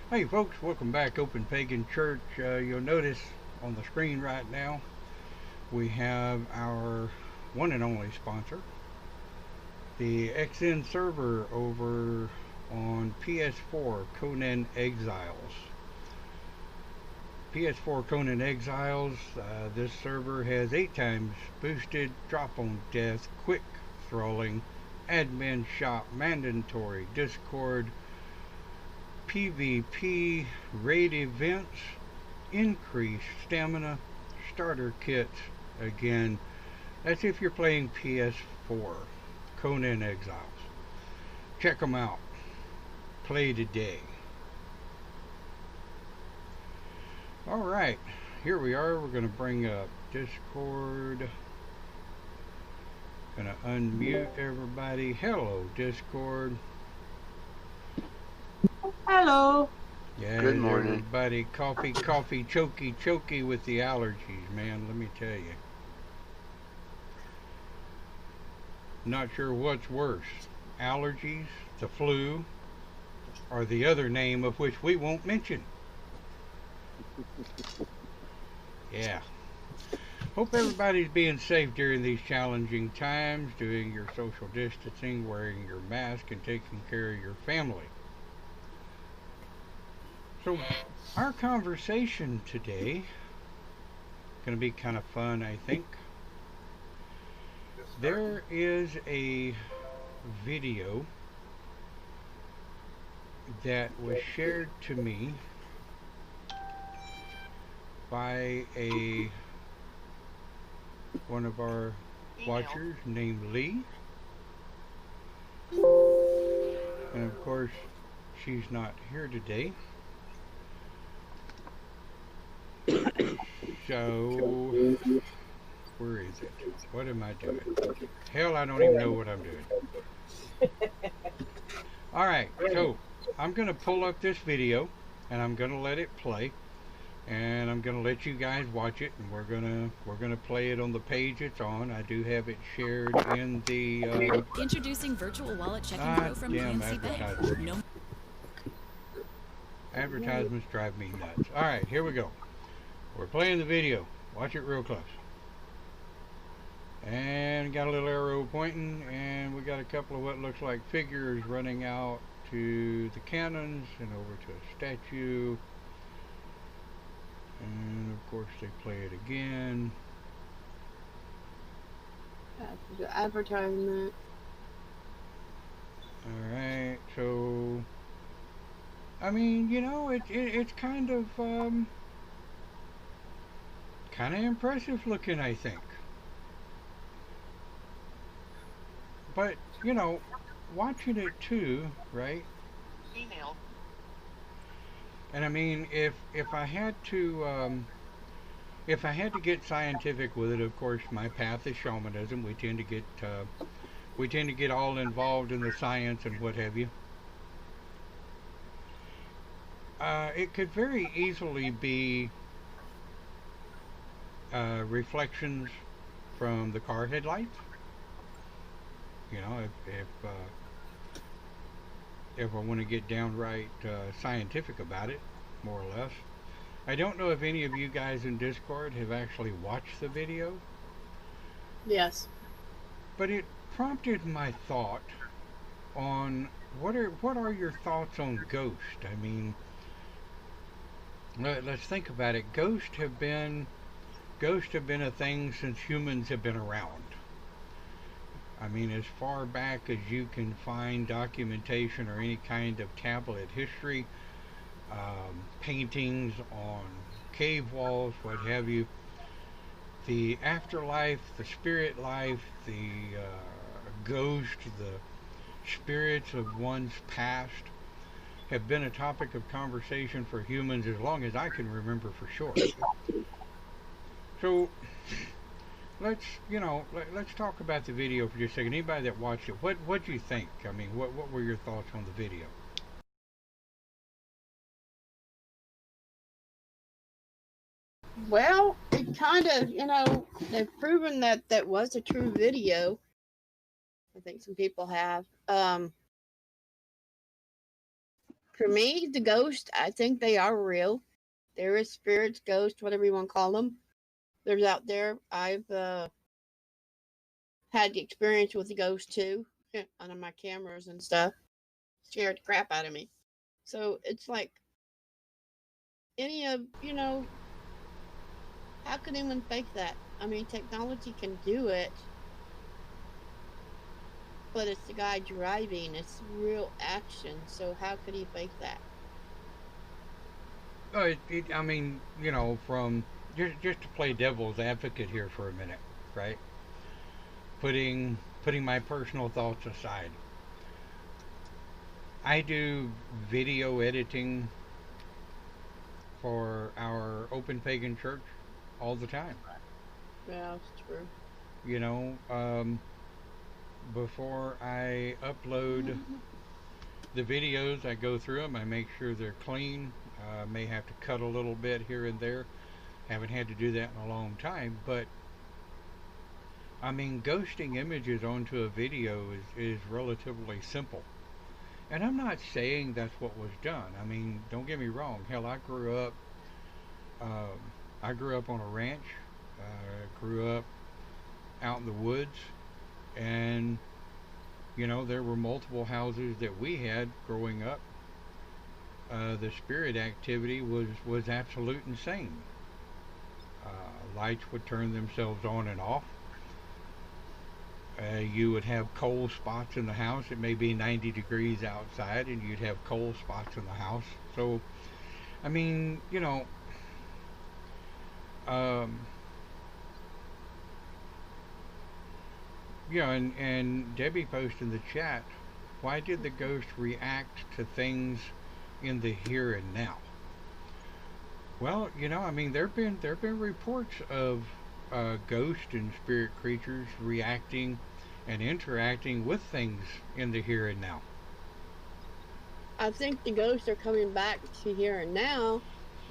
Hey folks, welcome back, Open Pagan Church. You'll notice on the screen right now we have our one and only sponsor, the XN server over on PS4 Conan Exiles. PS4 Conan Exiles, this server has 8 times boosted, drop on death, quick thralling, admin shop, mandatory, Discord, PvP, raid events, increased stamina, starter kits. Again, that's if you're playing PS4, Conan Exiles. Check them out. Play today. Alright, here we are. We're going to bring up Discord. Going to unmute everybody. Hello, Discord. Hello. Yeah, Good morning. everybody. Coffee, choky with the allergies, man. Let me tell you. Not sure what's worse, allergies, the flu, or the other name of which we won't mention. Yeah. Hope everybody's being safe during these challenging times, doing your social distancing, wearing your mask, and taking care of your family. So, our conversation today going to be kind of fun, I think. There is a video that was shared to me by one of our watchers named Leigh. And of course, she's not here today. So, where is it? What am I doing? Hell, I don't even know what I'm doing. Alright, so I'm going to pull up this video and I'm going to let it play. And I'm going to let you guys watch it, and we're gonna play it on the page it's on. I do have it shared in the Introducing Virtual Wallet Checking Pro from PNC Bank. No. Advertisements drive me nuts. All right, here we go. We're playing the video. Watch it real close. And got a little arrow pointing, and we got a couple of what looks like figures running out to the cannons and over to a statue. And of course they play it again. That's the advertisement. Alright, so I mean, you know, it's kind of impressive looking, I think. But, you know, watching it too, right? Email. And I mean, if I had to get scientific with it, of course, my path is shamanism. We tend to get all involved in the science and what have you. It could very easily be reflections from the car headlights. You know, if I want to get downright scientific about it, more or less. I don't know if any of you guys in Discord have actually watched the video. Yes. But it prompted my thought on what are your thoughts on Ghost? I mean, let's think about it. Ghosts have been a thing since humans have been around. I mean, as far back as you can find documentation or any kind of tablet history, paintings on cave walls, what have you, the afterlife, the spirit life, the ghost, the spirits of one's past have been a topic of conversation for humans as long as I can remember for sure. So, let's talk about the video for just a second. Anybody that watched it, what do you think? I mean, what were your thoughts on the video? Well, it kind of, they've proven that that was a true video. I think some people have. For me, the ghosts, I think they are real. There is spirits, ghosts, whatever you want to call them. There's out there. I've had the experience with the ghost too, on my cameras and stuff. Scared the crap out of me. So it's like any of, how could anyone fake that? I mean, technology can do it, but it's the guy driving. It's real action. So how could he fake that? I mean, from just to play devil's advocate here for a minute, right? Putting my personal thoughts aside, I do video editing for our Open Pagan Church all the time. Yeah, it's true. Before I upload the videos, I go through them. I make sure they're clean. May have to cut a little bit here and there. Haven't had to do that in a long time, but I mean, ghosting images onto a video is relatively simple. And I'm not saying that's what was done. I mean, don't get me wrong. Hell, um, I grew up on a ranch. Grew up out in the woods, and there were multiple houses that we had growing up. The spirit activity was absolute insane. Lights would turn themselves on and off. You would have cold spots in the house. It may be 90 degrees outside, and you'd have cold spots in the house. So, I mean, um, and Debbie posted in the chat, why did the ghost react to things in the here and now? Well, I mean, there've been reports of ghost and spirit creatures reacting and interacting with things in the here and now. I think the ghosts are coming back to here and now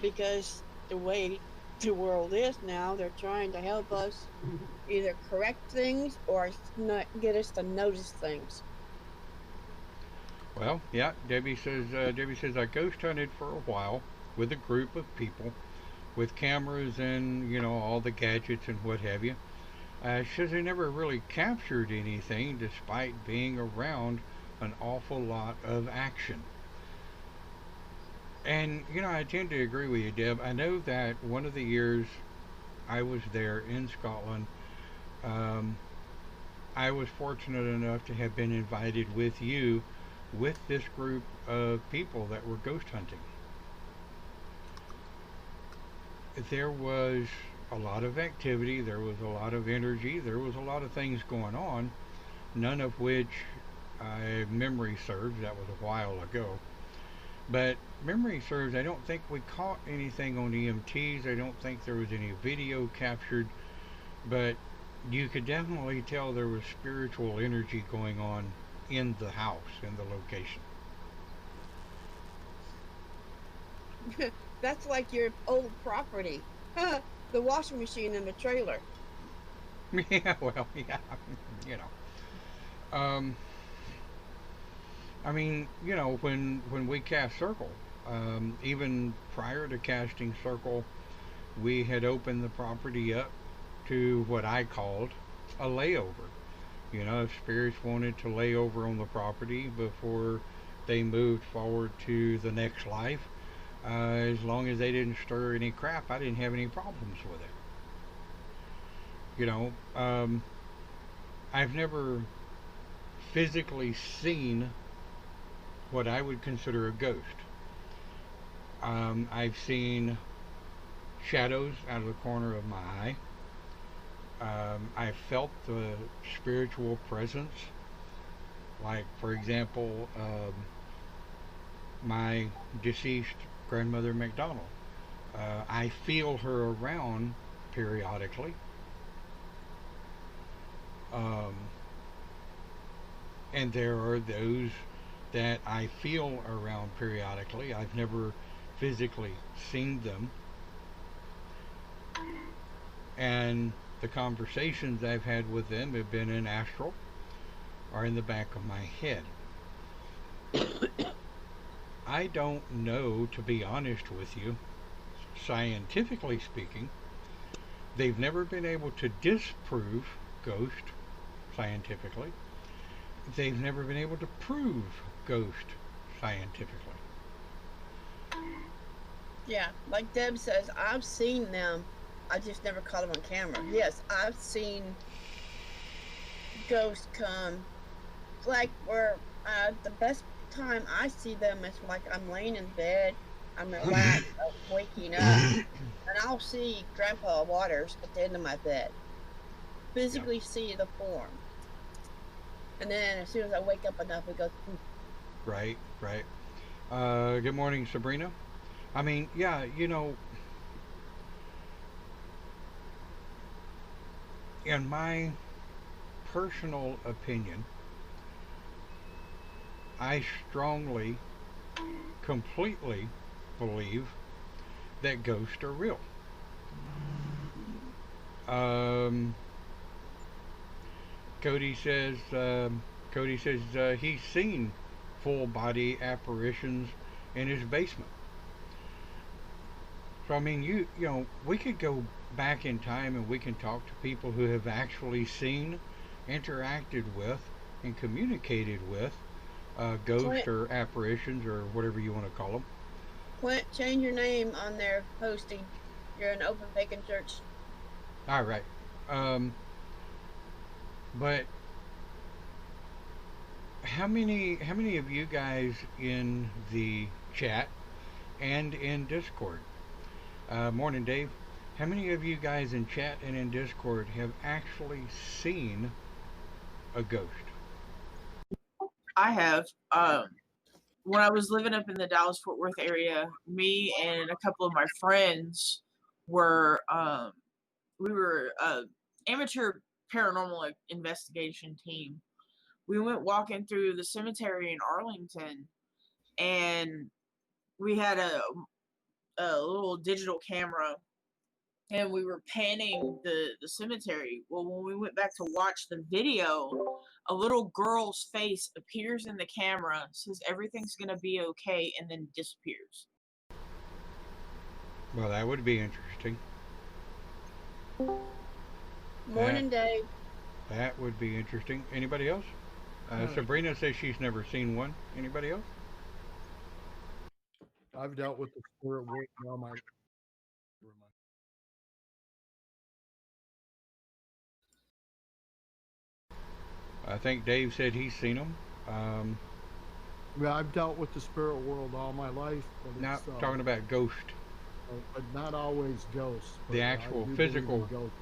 because the way the world is now, they're trying to help us either correct things or get us to notice things. Well, yeah, Debbie says I ghost hunted for a while with a group of people with cameras and all the gadgets and what have you. Says I never really captured anything despite being around an awful lot of action. And I tend to agree with you, Deb. I know that one of the years I was there in Scotland, I was fortunate enough to have been invited with you with this group of people that were ghost hunting. There was a lot of activity, there was a lot of energy, there was a lot of things going on, none of which memory serves. That was a while ago. But memory serves, I don't think we caught anything on EMTs. I don't think there was any video captured, but you could definitely tell there was spiritual energy going on in the house, in the location. That's like your old property. The washing machine in the trailer. Yeah, well, yeah, I mean, when we cast Circle, even prior to casting Circle, we had opened the property up to what I called a layover. If spirits wanted to lay over on the property before they moved forward to the next life, as long as they didn't stir any crap, I didn't have any problems with it. I've never physically seen what I would consider a ghost. I've seen shadows out of the corner of my eye. I felt the spiritual presence. Like, for example, my deceased grandmother McDonald. I feel her around periodically. And there are those that I feel around periodically. I've never physically seen them. And the conversations I've had with them have been in astral or in the back of my head. I don't know, to be honest with you, scientifically speaking. They've never been able to disprove ghost scientifically. They've never been able to prove ghost scientifically. Yeah, like Deb says, I've seen them. I just never caught them on camera. Yes, I've seen ghosts come. Like where the best time I see them is like I'm laying in bed, I'm relaxed, I'm waking up, and I'll see Grandpa Waters at the end of my bed. Physically Yeah. see the form. And then as soon as I wake up enough, it goes. Right, right. Good morning, Sabrina. I mean, yeah, in my personal opinion, I strongly, completely believe that ghosts are real. Um, Cody says, he's seen full body apparitions in his basement. So I mean, we could go back in time and we can talk to people who have actually seen, interacted with, and communicated with ghosts Clint, or apparitions or whatever you want to call them. Clint, change your name on their posting. You're an open bacon church. All right, but how many of you guys in the chat and in Discord? Morning, Dave. How many of you guys in chat and in Discord have actually seen a ghost? I have. When I was living up in the Dallas Fort Worth area, me and a couple of my friends were we were amateur paranormal investigation team. We went walking through the cemetery in Arlington, and we had a little digital camera, and we were panning the cemetery. Well, when we went back to watch the video, a little girl's face appears in the camera, says everything's gonna be okay, and then disappears. Well, that would be interesting. Morning, Dave. That would be interesting. Anybody else? Sabrina says she's never seen one. Anybody else? I've dealt with the spirit world all my. I think Dave said he's seen them. Yeah, I've dealt with the spirit world all my life. But Not it's, talking about ghost. But not always ghosts. The actual physical. Ghosts.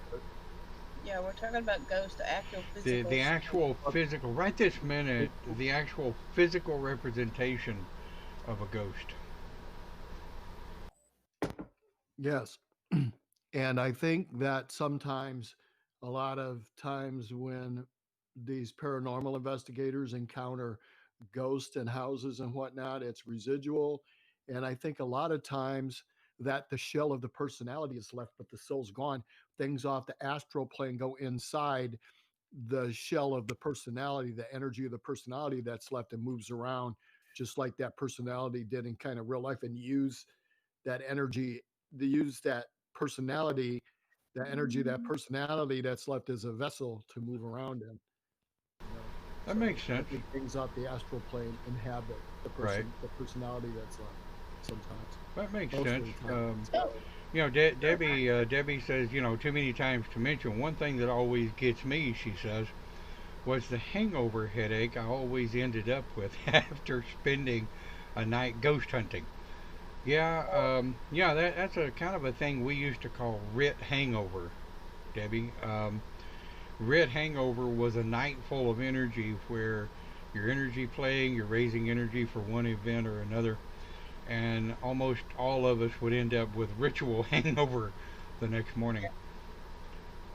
Yeah, we're talking about ghosts, the actual physical. The actual physical. Right this minute, the actual physical representation of a ghost. Yes. And I think that sometimes, a lot of times when these paranormal investigators encounter ghosts in houses and whatnot, it's residual. And I think a lot of times that the shell of the personality is left, but the soul's gone. Things off the astral plane go inside the shell of the personality, the energy of the personality that's left and moves around, just like that personality did in kind of real life, and use that energy, to use that personality, that energy, that personality that's left as a vessel to move around in. That makes sense. I think things off the astral plane inhabit the person, the personality that's left. Sometimes that makes most sense. Debbie says, too many times to mention. One thing that always gets me, she says, was the hangover headache I always ended up with after spending a night ghost hunting. Yeah, that's a kind of a thing we used to call writ hangover, Debbie. Writ hangover was a night full of energy where your energy playing, you're raising energy for one event or another, and almost all of us would end up with ritual hangover the next morning.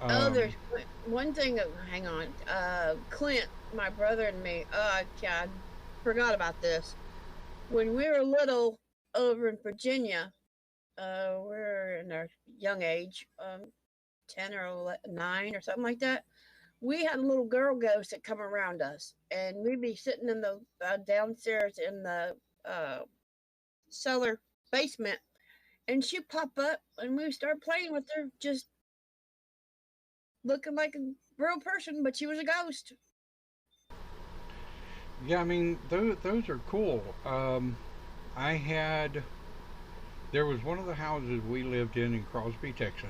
There's one thing. Hang on, Clint, my brother and me. I forgot about this. When we were little, over in Virginia, we're in our young age, 10 or 9 or something like that. We had a little girl ghost that come around us, and we'd be sitting in the downstairs in the cellar basement, and she'd pop up and we would start playing with her, just looking like a real person, but she was a ghost. Yeah, I mean, those are cool. I had, there was one of the houses we lived in Crosby, Texas.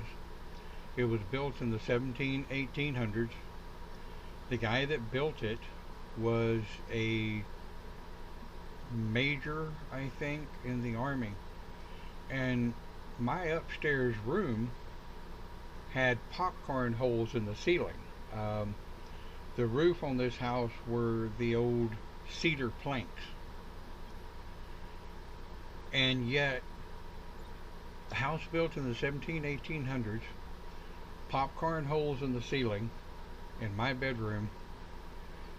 It was built in the 1800s. The guy that built it was a major, I think, in the Army. And my upstairs room had popcorn holes in the ceiling. The roof on this house were the old cedar planks. And yet, the house built in the 1800s, popcorn holes in the ceiling in my bedroom.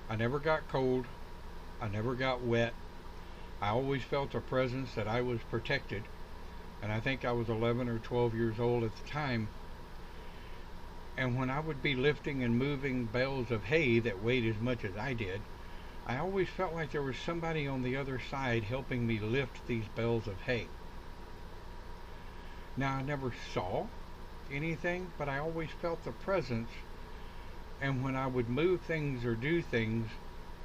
I never got cold. I never got wet. I always felt a presence that I was protected. And I think I was 11 or 12 years old at the time. And when I would be lifting and moving bales of hay that weighed as much as I did, I always felt like there was somebody on the other side helping me lift these bales of hay. Now, I never saw anything, but I always felt the presence. And when I would move things or do things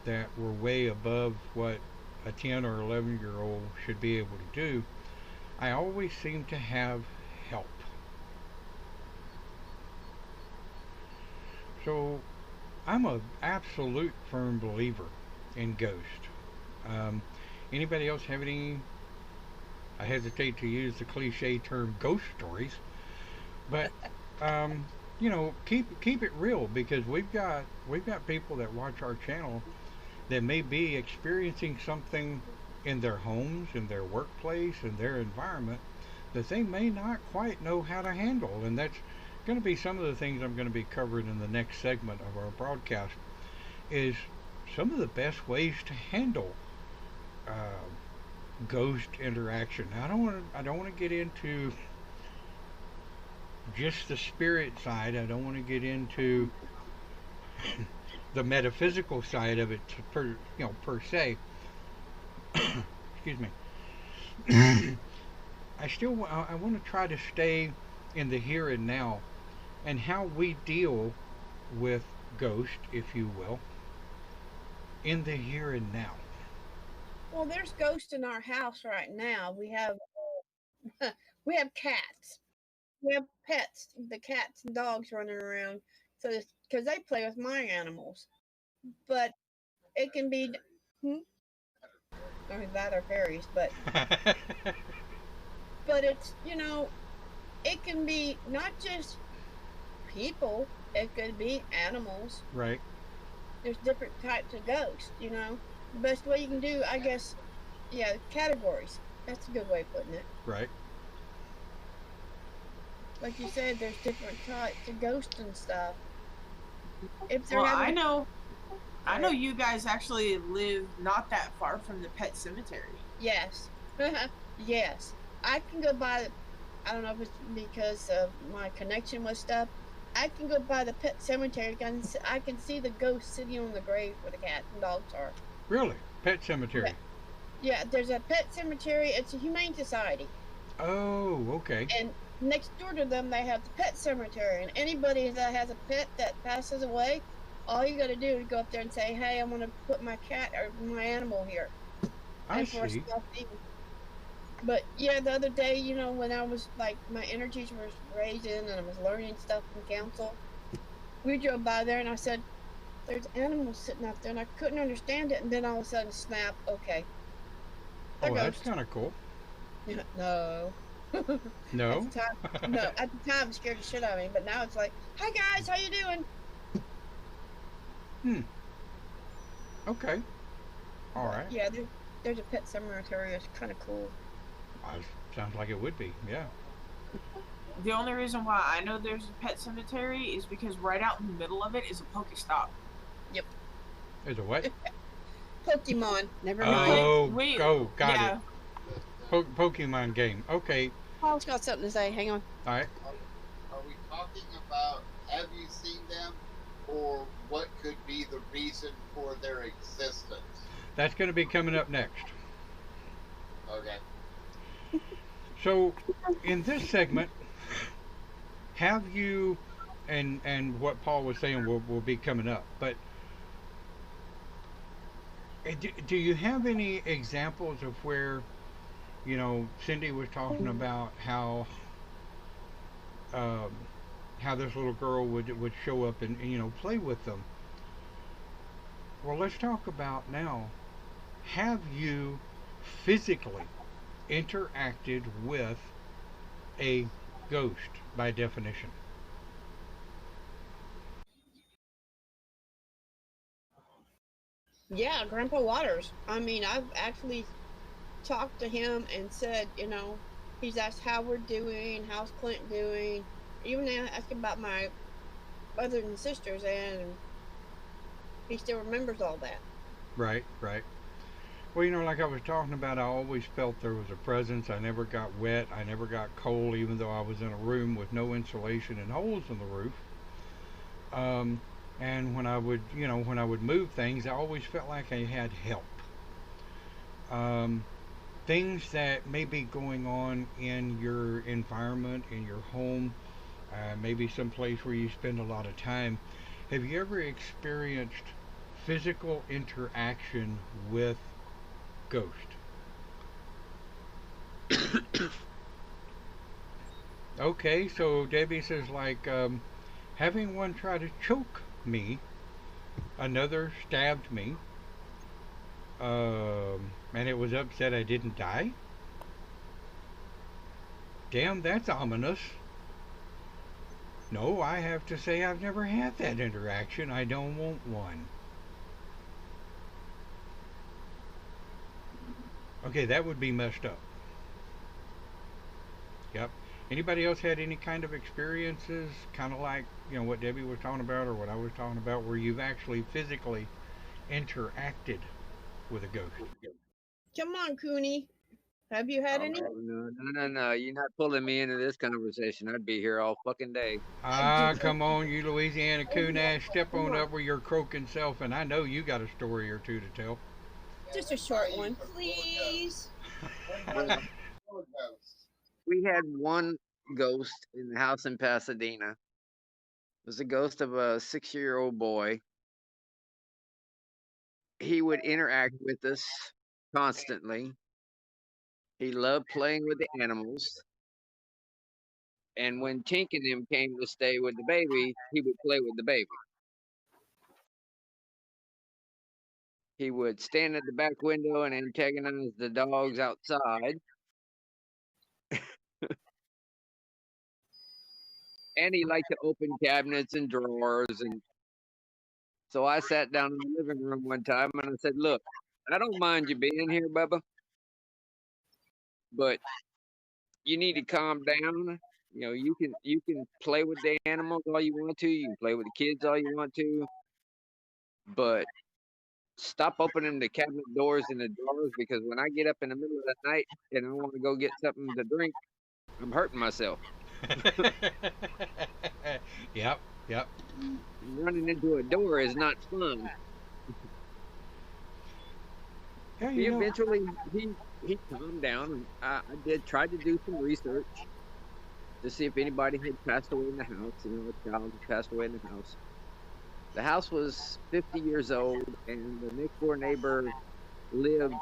that were way above what a 10 or 11-year-old should be able to do, I always seemed to have help. So I'm an absolute firm believer in ghost. Anybody else have any, I hesitate to use the cliche term ghost stories, but you know, keep it real, because we've got people that watch our channel that may be experiencing something in their homes, in their workplace, in their environment that they may not quite know how to handle. And that's going to be some of the things I'm going to be covering in the next segment of our broadcast, is some of the best ways to handle ghost interaction. Now, I don't want to get into just the spirit side. I don't want to get into the metaphysical side of it per se. Excuse me. I want to try to stay in the here and now, and how we deal with ghost, if you will, in the here and now. Well, there's ghosts in our house right now. We have cats. We have pets, the cats and dogs running around, so because they play with my animals. But it can be, I mean, that or fairies, but but it's, it can be not just people, it could be animals. Right. There's different types of ghosts, The best way you can do, I guess, categories. That's a good way of putting it. Right. Like you said, there's different types of ghosts and stuff. I know you guys actually live not that far from the pet cemetery. Yes. Yes. I can go by, I don't know if it's because of my connection with stuff, I can go by the pet cemetery and I can see the ghost sitting on the grave where the cats and dogs are. Really? Pet cemetery? Yeah, there's a pet cemetery. It's a humane society. Oh, okay. And next door to them, they have the pet cemetery. And anybody that has a pet that passes away, all you got to do is go up there and say, hey, I want to put my cat or my animal here. I see. But yeah, the other day, when I was like, my energies were raising and I was learning stuff from council, we drove by there and I said, there's animals sitting out there, and I couldn't understand it. And then all of a sudden, snap, okay. Oh, that's kind of cool. No. No? At the time, it scared the shit out of me, but now it's like, hi guys, how you doing? Okay. All right. Yeah, there's a pet cemetery. It's kind of cool. Sounds like it would be, yeah. The only reason why I know there's a pet cemetery is because right out in the middle of it is a Pokestop. Yep. There's a what? Pokemon. Never mind. Oh, got it. Pokemon game. Okay. Paul's got something to say. Hang on. All right. Are we talking about, have you seen them, or what could be the reason for their existence? That's going to be coming up next. Okay. So, in this segment, have you, and what Paul was saying will be coming up, but do you have any examples of where, Cindy was talking about um, how this little girl would show up and play with them. Well, let's talk about now. Have you physically interacted with a ghost by definition? Yeah, Grandpa Waters. I mean, I've actually talked to him and said, he's asked how we're doing, how's Clint doing, even asked about my brothers and sisters, and he still remembers all that. Right, right. Well, like I was talking about, I always felt there was a presence. I never got wet. I never got cold, even though I was in a room with no insulation and holes in the roof. Um, and when I would move things, I always felt like I had help. Um, Things that may be going on in your environment, in your home, maybe someplace where you spend a lot of time. Have you ever experienced physical interaction with ghost? Okay, so Debbie says having one try to choke me, another stabbed me, and it was upset I didn't die. Damn, that's ominous. No, I have to say I've never had that interaction. I don't want one. Okay, that would be messed up. Yep. Anybody else had any kind of experiences, kind of like what Debbie was talking about or what I was talking about, where you've actually physically interacted with a ghost? Come on, Cooney. Have you had Oh, any? no. You're not pulling me into this conversation. I'd be here all fucking day. Ah, come on, you Louisiana coon ass, step on up with your croaking self, and I know you got a story or two to tell. Just a short one, please. Well, we had one ghost in the house in Pasadena. It was the ghost of a 6-year-old boy. He would interact with us constantly. He loved playing with the animals. And when Tink and him came to stay with the baby, he would play with the baby. He would stand at the back window and antagonize the dogs outside. And he liked to open cabinets and drawers. And so I sat down in the living room one time and I said, "Look, I don't mind you being here, Bubba, but you need to calm down. You can play with the animals all you want to. You can play with the kids all you want to, but stop opening the cabinet doors and the drawers, because when I get up in the middle of the night and I want to go get something to drink, I'm hurting myself." Yep, yep. Running into a door is not fun. Yeah, Eventually he calmed down. I tried to do some research to see if anybody had passed away in the house. A child had passed away in the house. The house was 50 years old, and the next door neighbor lived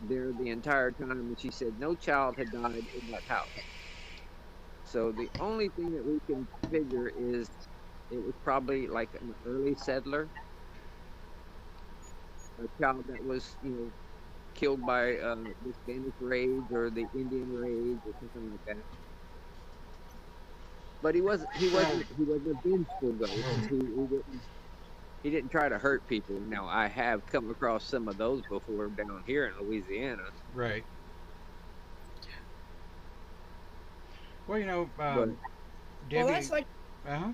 there the entire time, and she said no child had died in that house. So the only thing that we can figure is it was probably like an early settler, a child that was, killed by the Spanish raids or the Indian raids or something like that. But he wasn't a vengeful ghost. He didn't try to hurt people. Now, I have come across some of those before down here in Louisiana. Right. Well, Debbie. Well, that's like Uh-huh.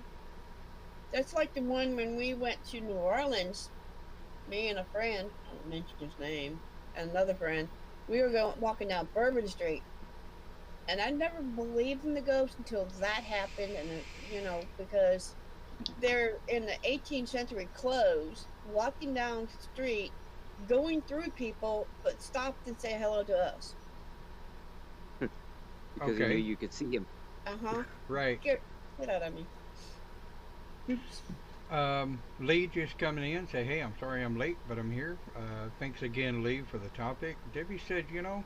that's like the one when we went to New Orleans. Me and a friend, I won't mention his name, and another friend. We were walking down Bourbon Street, and I never believed in the ghost until that happened, and because they're in the 18th century clothes, walking down the street, going through people, but stopped and say hello to us. because he knew you could see him. Right. Get out of me. Oops. Leigh just coming in, say, hey, I'm sorry I'm late, but I'm here. Thanks again, Leigh, for the topic. Debbie said, you know,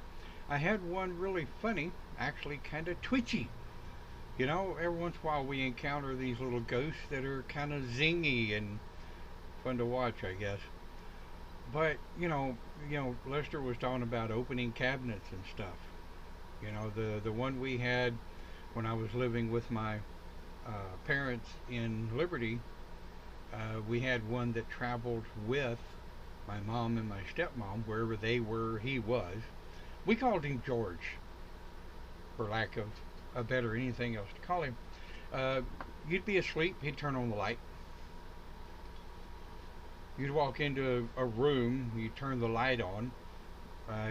I had one really funny, actually kind of twitchy. You know, every once in a while we encounter these little ghosts that are kind of zingy and fun to watch, I guess. But, you know, Lester was talking about opening cabinets and stuff. You know, the one we had when I was living with my parents in Liberty, we had one that traveled with my mom and my stepmom, wherever they were, he was. We called him George, for lack of a better anything else to call him. You'd be asleep, he'd turn on the light. You'd walk into a room, you'd turn the light on,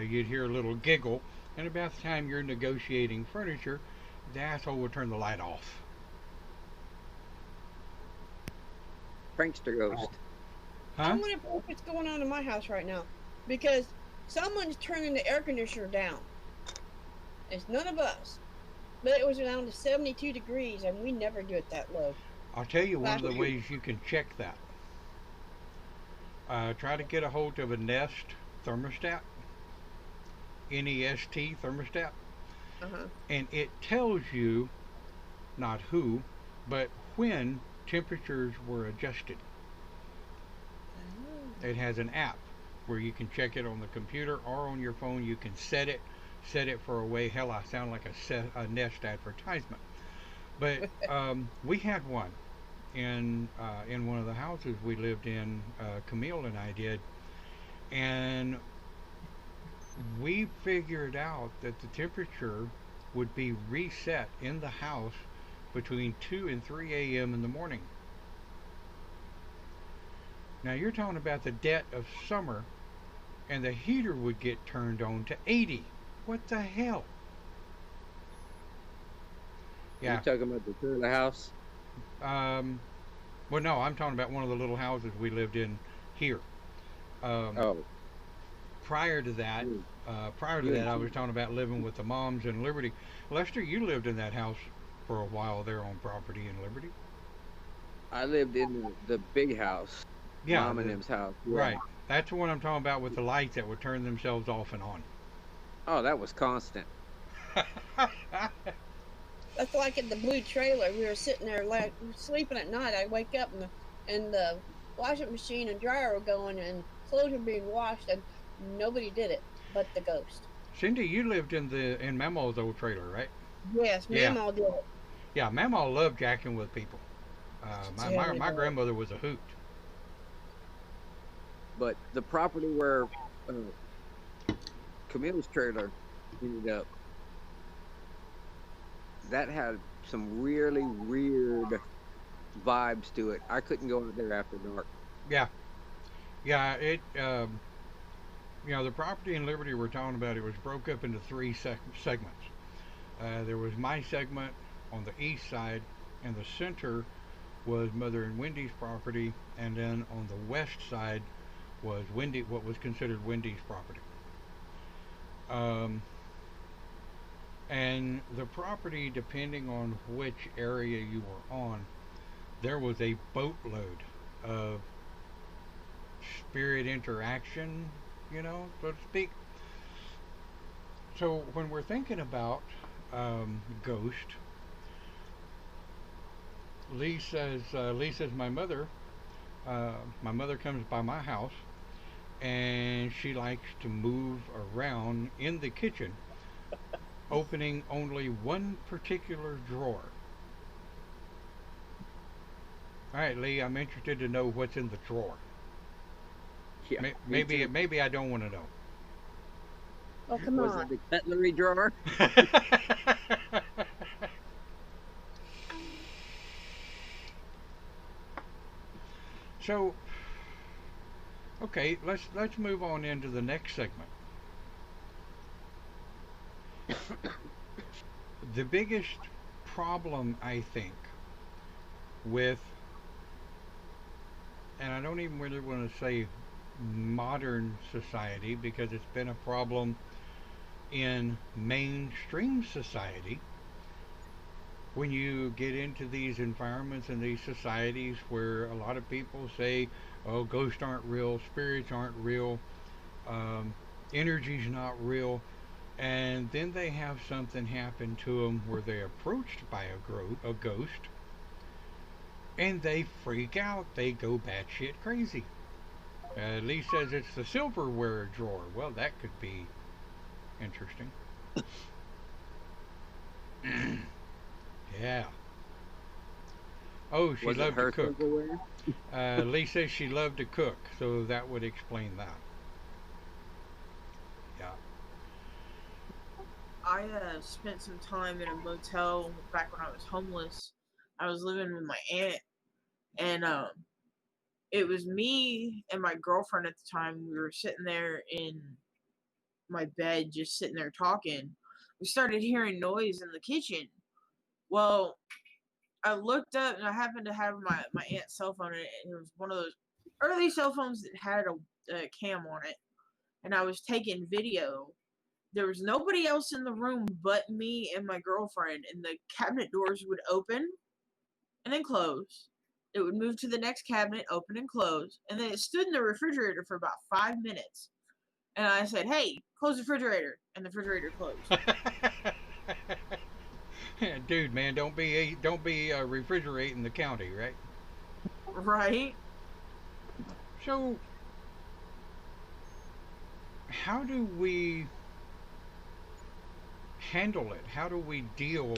you'd hear a little giggle, and about the time you're negotiating furniture, the asshole would turn the light off. Prankster ghost. Huh? I wonder what's going on in my house right now, because someone's turning the air conditioner down. It's none of us, but it was down to 72 degrees, and we never do it that low. I'll tell you one of the ways you can check that. Try to get a hold of a Nest thermostat, N-E-S-T thermostat, and it tells you not who, but when temperatures were adjusted. It has an app where you can check it on the computer or on your phone. You can set it for a way. Hell, I sound like a Nest advertisement. But we had one in one of the houses we lived in. Camille and I did, and we figured out that the temperature would be reset in the house between 2 and 3 a.m. in the morning. Now you're talking about the dead of summer, and the heater would get turned on to 80. What the hell? Yeah. You talking about the trailer house? Well, no, I'm talking about one of the little houses we lived in here. Prior to that, I was talking about living with the moms in Liberty. Lester, you lived in that house for a while there on property in Liberty. I lived in the big house. Yeah, Mom and them's house. Yeah. Right. That's the one I'm talking about with the lights that would turn themselves off and on. Oh, that was constant. That's like in the blue trailer. We were sitting there sleeping at night. I wake up and the washing machine and dryer were going and clothes were being washed, and nobody did it but the ghost. Cindy, you lived in Mama's old trailer, right? Yes, Mama did it. Yeah, Mama loved jacking with people. My grandmother was a hoot. But the property where Camille's trailer ended up, that had some really weird vibes to it. I couldn't go out there after dark. Yeah, it. The property in Liberty we're talking about, it was broke up into three segments. There was my segment on the east side, and the center was Mother and Wendy's property, and then on the west side was what was considered Wendy's property. And the property, depending on which area you were on, there was a boatload of spirit interaction, so to speak. So when we're thinking about ghost, Leigh says my mother comes by my house, and she likes to move around in the kitchen, opening only one particular drawer. All right, Leigh, I'm interested to know what's in the drawer. Yeah, maybe I don't want to know. Oh, come on. Was it the cutlery drawer? So, okay, let's move on into the next segment. The biggest problem, I think, with, and I don't even really want to say modern society, because it's been a problem in mainstream society, when you get into these environments and these societies where a lot of people say, oh, ghosts aren't real, spirits aren't real, um, energy's not real, and then they have something happen to them where they're approached by a ghost, and they freak out. They go batshit crazy. Leigh says it's the silverware drawer. Well, that could be interesting. Yeah. Oh, she Was it loved to her cook. silverware? Leigh says she loved to cook, so that would explain that. Yeah. I spent some time in a motel back when I was homeless. I was living with my aunt, and it was me and my girlfriend at the time. We were sitting there in my bed, just sitting there talking. We started hearing noise in the kitchen. Well, I looked up and I happened to have my aunt's cell phone in it, and it was one of those early cell phones that had a cam on it, and I was taking video. There was nobody else in the room but me and my girlfriend, and the cabinet doors would open and then close. It would move to the next cabinet, open and close, and then it stood in the refrigerator for about 5 minutes. And I said, "Hey, close the refrigerator," and the refrigerator closed. Dude, man, don't be refrigerating the county, right? Right? So, how do we handle it? How do we deal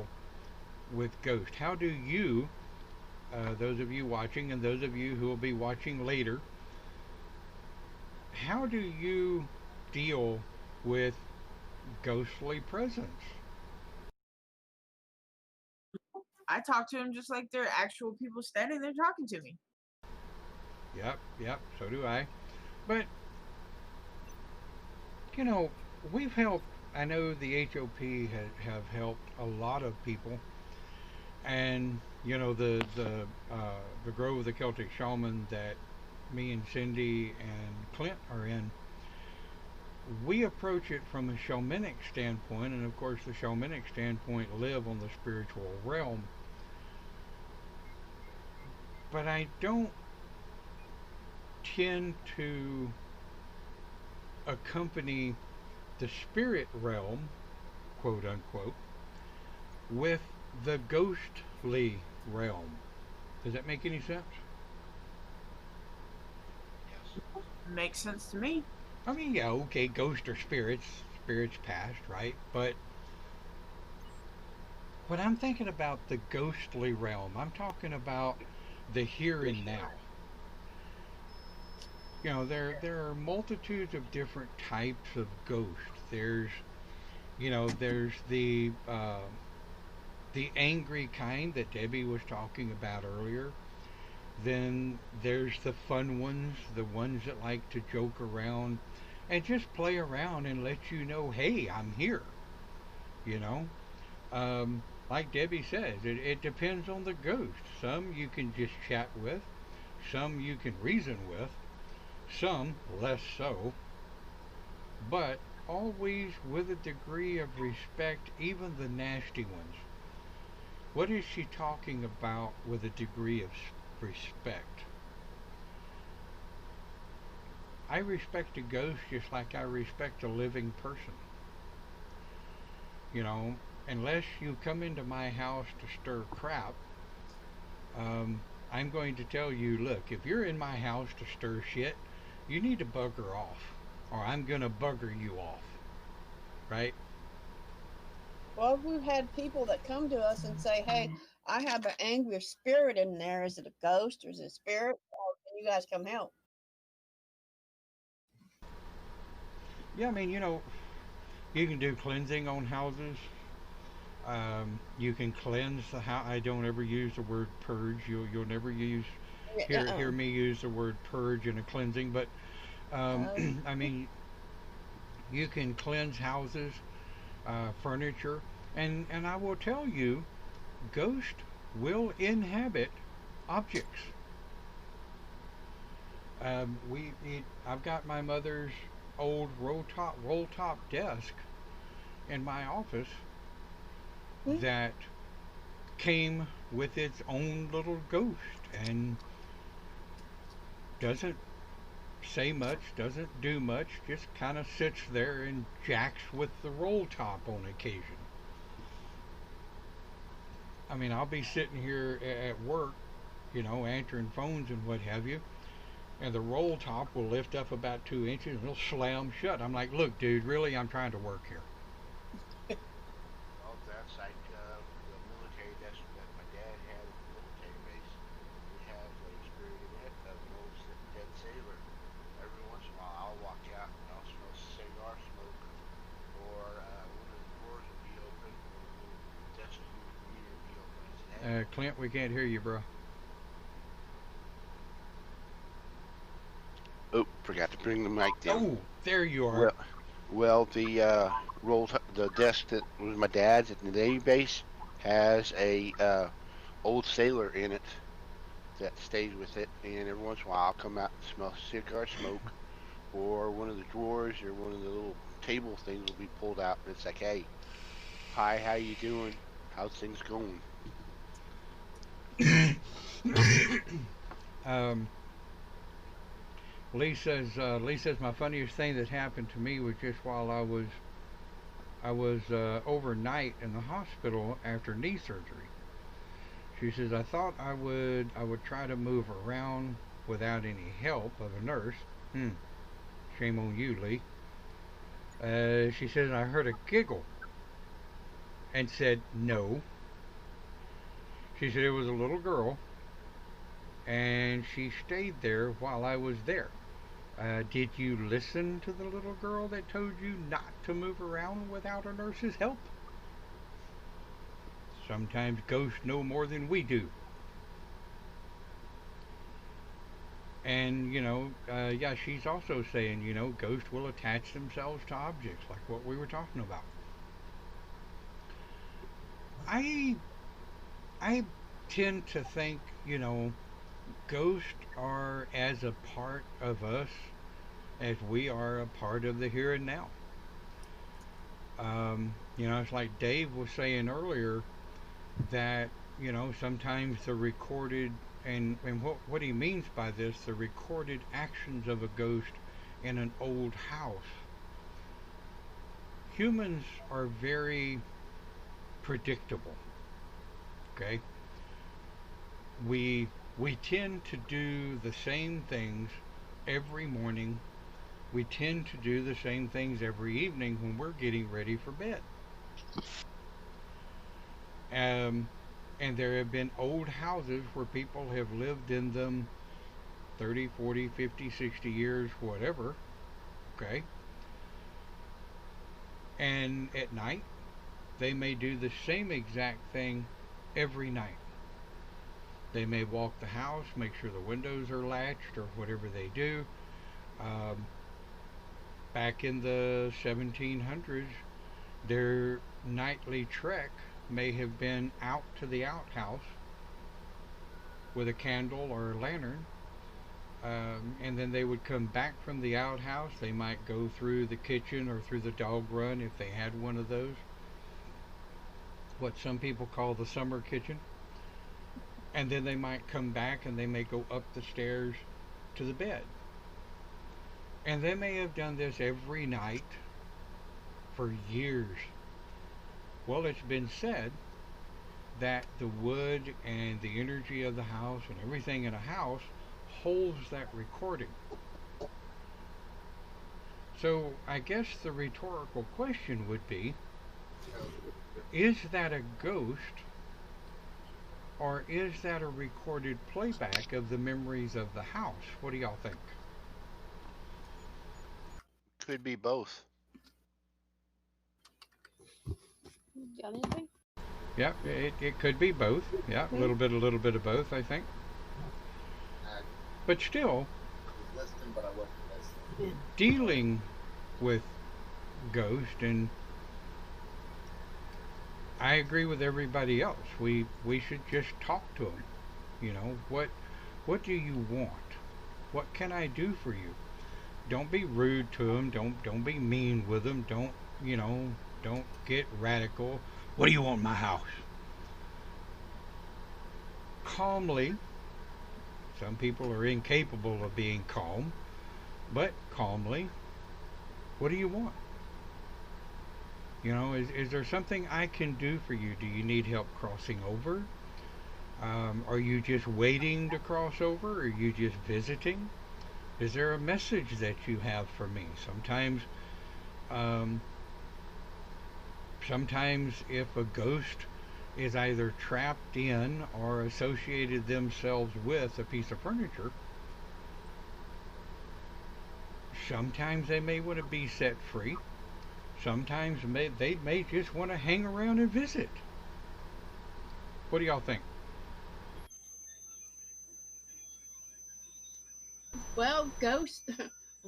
with ghosts? How do you, those of you watching and those of you who will be watching later, how do you deal with ghostly presence? I talk to them just like they're actual people standing there talking to me. Yep, so do I. But, you know, we've helped, I know the HOP have helped a lot of people. And, you know, the Grove of the Celtic Shaman that me and Cindy and Clint are in, we approach it from a shamanic standpoint, and of course the shamanic standpoint live on the spiritual realm. But I don't tend to accompany the spirit realm, quote unquote, with the ghostly realm. Does that make any sense? Makes sense to me. I mean, yeah, okay, ghosts are spirits, spirits past, right? But when I'm thinking about the ghostly realm, I'm talking about the here and now. You know, there are multitudes of different types of ghosts. There's the angry kind that Debbie was talking about earlier. Then there's the fun ones, the ones that like to joke around and just play around and let you know, hey, I'm here. You know, like Debbie says, it depends on the ghost. Some you can just chat with, some you can reason with, some less so, but always with a degree of respect, even the nasty ones. What is she talking about with a degree of respect? I respect a ghost just like I respect a living person. You know, unless you come into my house to stir crap, I'm going to tell you, look, if you're in my house to stir shit, you need to bugger off, or I'm going to bugger you off. Right? Well, we've had people that come to us and say, hey, I have an angry spirit in there. Is it a ghost or is it a spirit? Or can you guys come help? Yeah, I mean, you know, you can do cleansing on houses. You can cleanse the house. I don't ever use the word purge. You'll never hear me use the word purge in a cleansing. But I mean, you can cleanse houses, furniture, and I will tell you, ghosts will inhabit objects. I've got my mother's old roll top desk in my office that came with its own little ghost and doesn't say much, doesn't do much, just kind of sits there and jacks with the roll top on occasion. I mean, I'll be sitting here at work, you know, answering phones and what have you, and the roll top will lift up about 2 inches and it'll slam shut. I'm like, look, dude, really, I'm trying to work here. Well, that's like the military desk that my dad had at the military base. It has a spirit in it of an old dead sailor. Every once in a while, I'll walk out and I'll smell cigar smoke, or one of the doors will be open, or the little desk will be open. I said, hey, Clint, we can't hear you, bro. oh, forgot to bring the mic down. Oh, there you are. Well, the the desk that was my dad's at the Navy base has a old sailor in it that stays with it, and every once in a while I'll come out and smell cigar smoke, or one of the drawers or one of the little table things will be pulled out, and it's like, hey, hi, how you doing? How's things going? Leigh says my funniest thing that happened to me was just while I was overnight in the hospital after knee surgery. She says I thought I would try to move around without any help of a nurse. Shame on you, Leigh. She says I heard a giggle and said no. She said it was a little girl, and she stayed there while I was there. Did you listen to the little girl that told you not to move around without a nurse's help? Sometimes ghosts know more than we do. And, you know, yeah, she's also saying, you know, ghosts will attach themselves to objects, like what we were talking about. I tend to think, you know, ghosts are as a part of us as we are a part of the here and now. You know, it's like Dave was saying earlier that, you know, sometimes the recorded, and what he means by this, the recorded actions of a ghost in an old house. Humans are very predictable. Okay? We tend to do the same things every morning. We tend to do the same things every evening when we're getting ready for bed. And there have been old houses where people have lived in them 30, 40, 50, 60 years, whatever. Okay? And at night, they may do the same exact thing every night. They may walk the house, make sure the windows are latched or whatever they do. Back in the 1700s, their nightly trek may have been out to the outhouse with a candle or a lantern, and then they would come back from the outhouse. They might go through the kitchen or through the dog run if they had one of those, what some people call the summer kitchen. And then they might come back and they may go up the stairs to the bed. And they may have done this every night for years. Well, it's been said that the wood and the energy of the house and everything in a house holds that recording. So I guess the rhetorical question would be, is that a ghost, or is that a recorded playback of the memories of the house? What do y'all think? Could be both. Got anything? Yeah, it could be both. Yeah, a little bit of both, I think. But still, dealing with ghosts, and I agree with everybody else. We should just talk to them. You know, what do you want? What can I do for you? Don't be rude to them. Don't be mean with them. Don't, you know, Don't get radical. What do you want in my house? Calmly. Some people are incapable of being calm, but calmly. What do you want? You know, is there something I can do for you? Do you need help crossing over? Are you just waiting to cross over? Are you just visiting? Is there a message that you have for me? Um, sometimes if a ghost is either trapped in or associated themselves with a piece of furniture, sometimes they may want to be set free. Sometimes they may just want to hang around and visit. What do y'all think? Well, ghosts,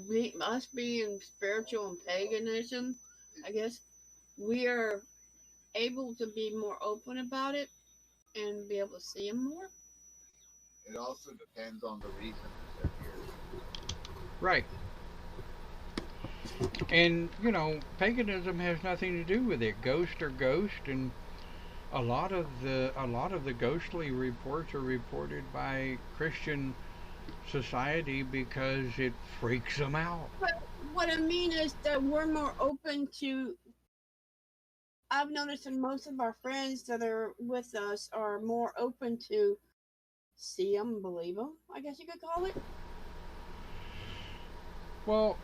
we us being spiritual and paganism, I guess we are able to be more open about it and be able to see them more. It also depends on the reason they're here. Right. And, you know, paganism has nothing to do with it. Ghost are ghost, and a lot of the ghostly reports are reported by Christian society because it freaks them out. But what I mean is that we're more open to. I've noticed that most of our friends that are with us are more open to see them, believe them, I guess you could call it. Well,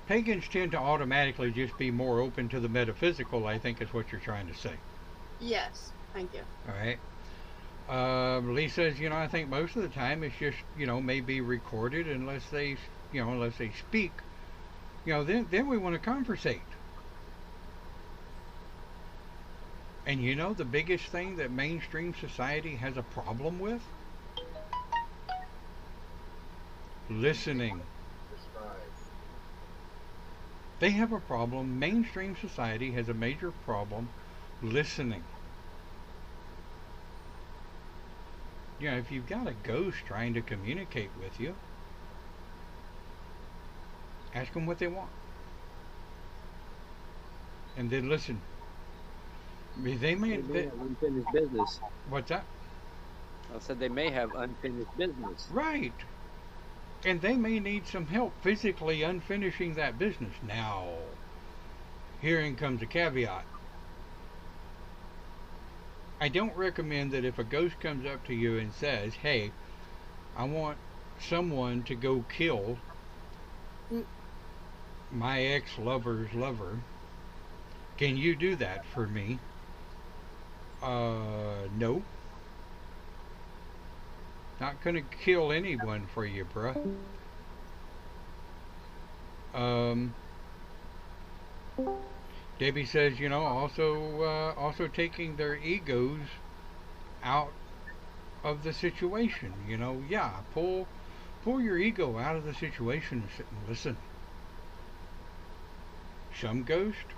pagans tend to automatically just be more open to the metaphysical, I think is what you're trying to say. Yes, thank you. All right. Leigh says, you know, I think most of the time it's just, you know, maybe recorded unless they speak. You know, then we want to conversate. And you know the biggest thing that mainstream society has a problem with? Listening. They have a problem. Mainstream society has a major problem listening. You know, if you've got a ghost trying to communicate with you, ask them what they want. And then listen. They may have unfinished business. What's that? I said they may have unfinished business. Right. And they may need some help physically unfinishing that business. Now, herein comes a caveat. I don't recommend that if a ghost comes up to you and says, hey, I want someone to go kill my ex-lover's lover. Can you do that for me? No. Not gonna kill anyone for you, bruh. Debbie says, you know, also taking their egos out of the situation. You know, yeah, pull your ego out of the situation and sit and listen. Some ghosts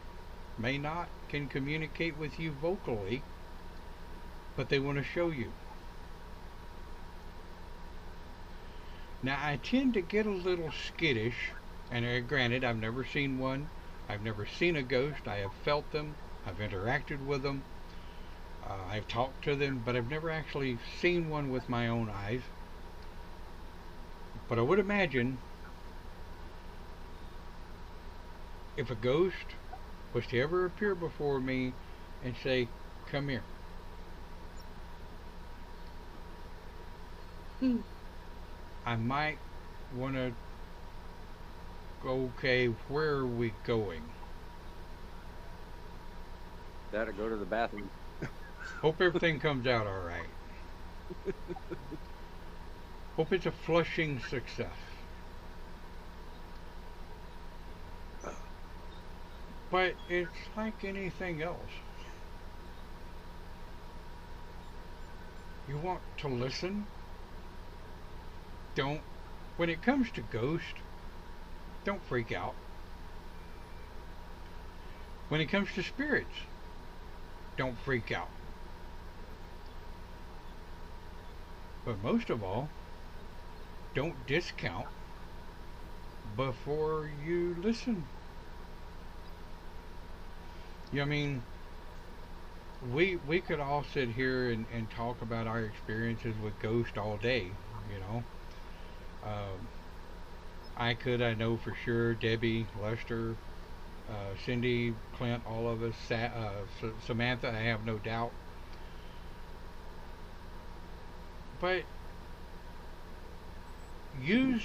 may not can communicate with you vocally, but they want to show you. Now, I tend to get a little skittish, and granted, I've never seen one. I've never seen a ghost. I have felt them. I've interacted with them. I've talked to them, but I've never actually seen one with my own eyes. But I would imagine if a ghost was to ever appear before me and say, come here. I might want to go, okay, where are we going? Gotta go to the bathroom. Hope everything comes out all right. Hope it's a flushing success. But it's like anything else. You want to listen? Don't, when it comes to ghosts, don't freak out. When it comes to spirits, don't freak out. But most of all, don't discount before you listen. I mean, we could all sit here and talk about our experiences with ghosts all day, you know. I could, I know for sure. Debbie, Lester, Cindy, Clint, all of us, Samantha, I have no doubt. But use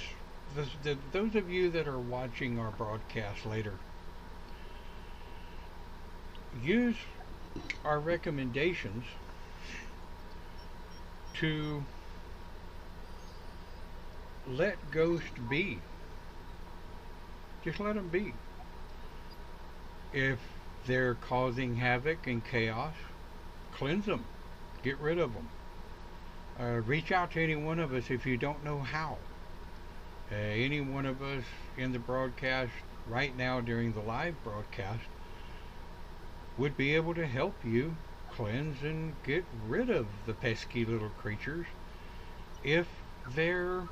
those of you that are watching our broadcast later, use our recommendations to let ghosts be. Just let them be. If they're causing havoc and chaos, cleanse them. Get rid of them. Reach out to any one of us if you don't know how. Any one of us in the broadcast right now during the live broadcast would be able to help you cleanse and get rid of the pesky little creatures if they're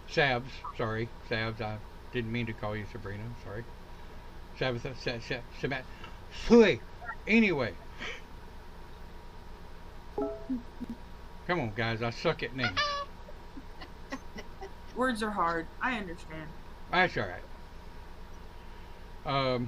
Sabs, I didn't mean to call you Sabrina, sorry. Sabbatha, anyway. Come on, guys, I suck at names. Words are hard. I understand. That's all right. All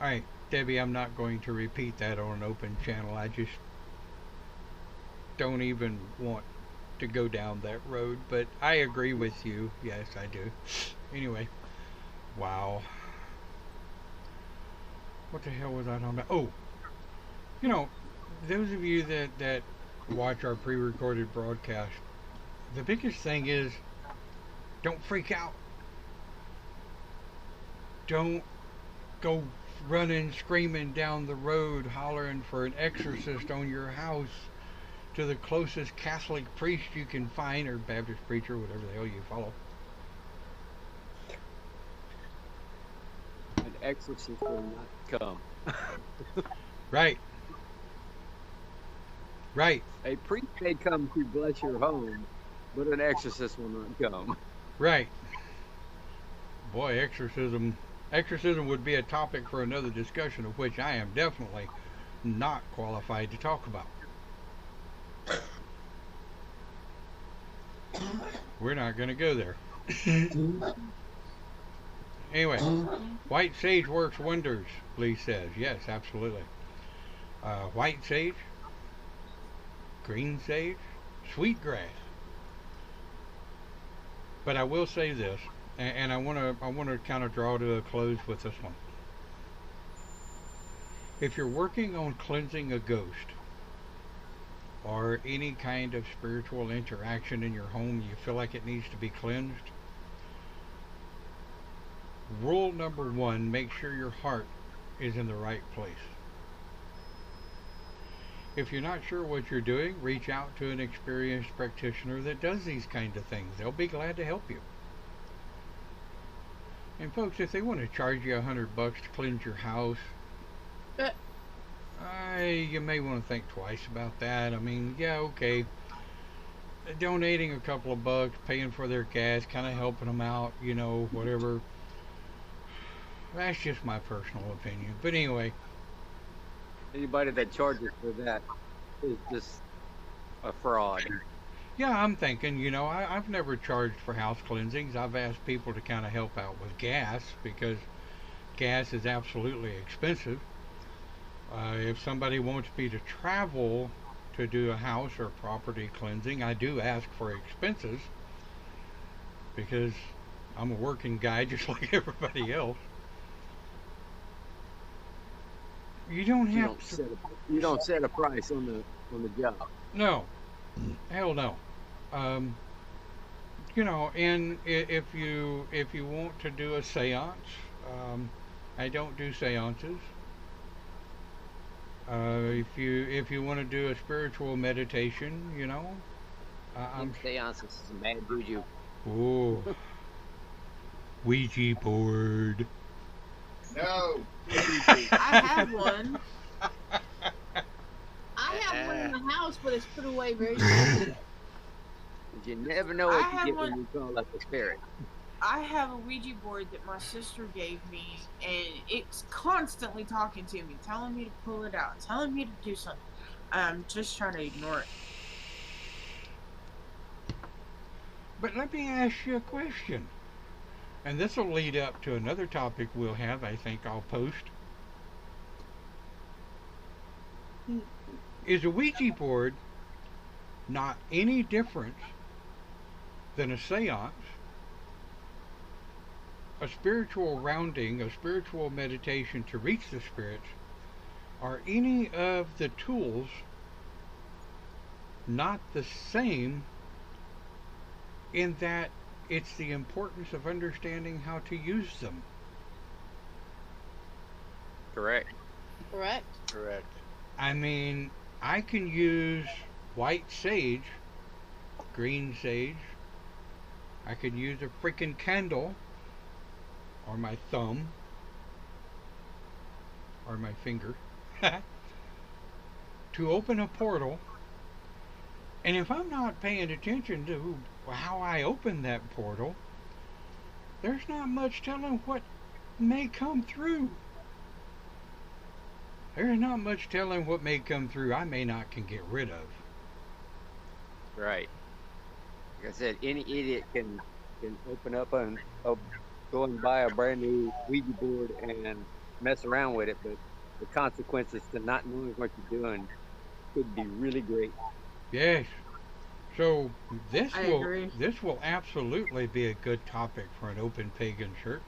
right, Debbie, I'm not going to repeat that on an open channel. I just don't even want to go down that road, but I agree with you. Yes, I do. Anyway, wow. What the hell was I talking about? Oh, you know, those of you that watch our pre-recorded broadcast, the biggest thing is don't freak out. Don't go running, screaming down the road, hollering for an exorcist on your house to the closest Catholic priest you can find, or Baptist preacher, whatever the hell you follow. An exorcist will not come. Right. Right. A priest may come to bless your home, but an exorcist will not come. Right. Boy, exorcism would be a topic for another discussion, of which I am definitely not qualified to talk about. We're not going to go there. Anyway, white sage works wonders, Leigh says. Yes, absolutely. White sage, green sage, sweetgrass. But I will say this, and I want to kind of draw to a close with this one. If you're working on cleansing a ghost or any kind of spiritual interaction in your home, you feel like it needs to be cleansed, rule number one, make sure your heart is in the right place. If you're not sure what you're doing, reach out to an experienced practitioner that does these kind of things. They'll be glad to help you. And folks, if they want to charge you $100 to cleanse your house, you may want to think twice about that. I mean, yeah, okay. Donating a couple of bucks, paying for their gas, kind of helping them out, you know, whatever. That's just my personal opinion. But anyway. Anybody that charges for that is just a fraud. Yeah, I'm thinking, you know, I've never charged for house cleansings. I've asked people to kind of help out with gas because gas is absolutely expensive. If somebody wants me to travel to do a house or property cleansing, I do ask for expenses because I'm a working guy just like everybody else. You don't have you don't set a price on the job. No, hell no. You know, and if you want to do a seance, I don't do seances. If you want to do a spiritual meditation, you know, seances is a mad juju. Oh, Ouija board. No. I have one. I have one in the house, but it's put away very safely. You never know what you get when you call up a spirit. I have a Ouija board that my sister gave me, and it's constantly talking to me, telling me to pull it out, telling me to do something. I'm just trying to ignore it. But let me ask you a question. And this will lead up to another topic we'll have, I think I'll post. Is a Ouija board not any different than a seance, a spiritual rounding, a spiritual meditation to reach the spirits? Are any of the tools not the same in that it's the importance of understanding how to use them? Correct. Correct. Correct. I mean, I can use white sage, green sage. I could use a freaking candle, or my thumb, or my finger, to open a portal. And if I'm not paying attention to how I open that portal, there's not much telling what may come through. There's not much telling what may come through I may not can get rid of. Right. Like I said, any idiot can open up and go and buy a brand new Ouija board and mess around with it, but the consequences to not knowing what you're doing could be really great. Yes. So this agree. will absolutely be a good topic for an open pagan church.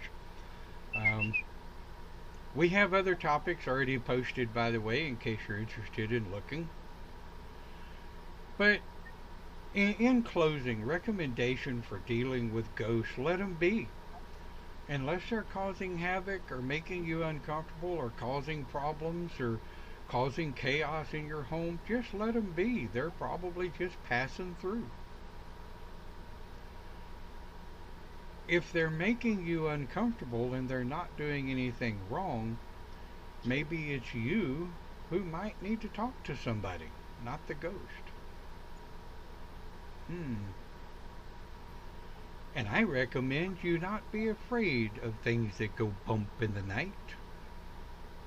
We have other topics already posted, by the way, in case you're interested in looking. But in closing, recommendation for dealing with ghosts, let them be. Unless they're causing havoc or making you uncomfortable or causing problems or causing chaos in your home, just let them be. They're probably just passing through. If they're making you uncomfortable and they're not doing anything wrong, maybe it's you who might need to talk to somebody, not the ghost. And I recommend you not be afraid of things that go bump in the night.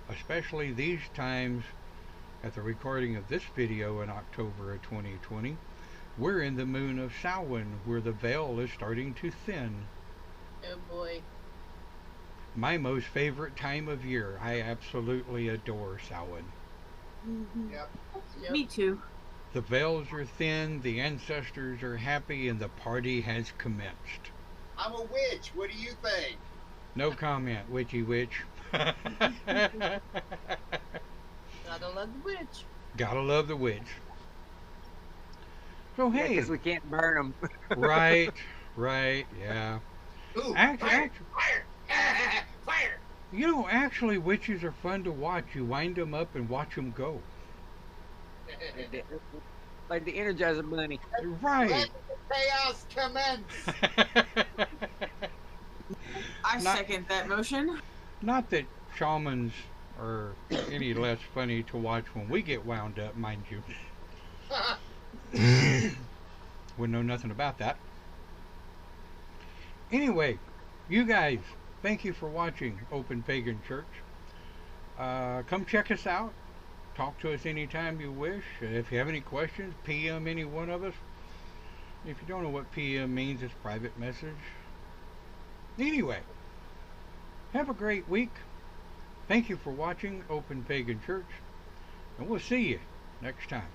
Especially these times, at the recording of this video in October of 2020, we're in the moon of Samhain, where the veil is starting to thin. Oh boy. My most favorite time of year. I absolutely adore Samhain. Mm-hmm. Yep. Me too. The veils are thin, the ancestors are happy, and the party has commenced. I'm a witch. What do you think? No comment, witchy witch. Gotta love the witch. Gotta love the witch. So hey, because we can't burn them. right, yeah. Ooh, Actually, fire! Fire! you know, actually, witches are fun to watch. You wind them up and watch them go. Like the Energizer Bunny. Right. Let the chaos commence. I second that motion. Not that shamans are any less funny to watch when we get wound up, mind you. Wouldn't know nothing about that. Anyway, you guys, thank you for watching Open Pagan Church. Come check us out. Talk to us anytime you wish. If you have any questions, PM any one of us. If you don't know what PM means, it's private message. Anyway, have a great week. Thank you for watching Open Pagan Church, and we'll see you next time.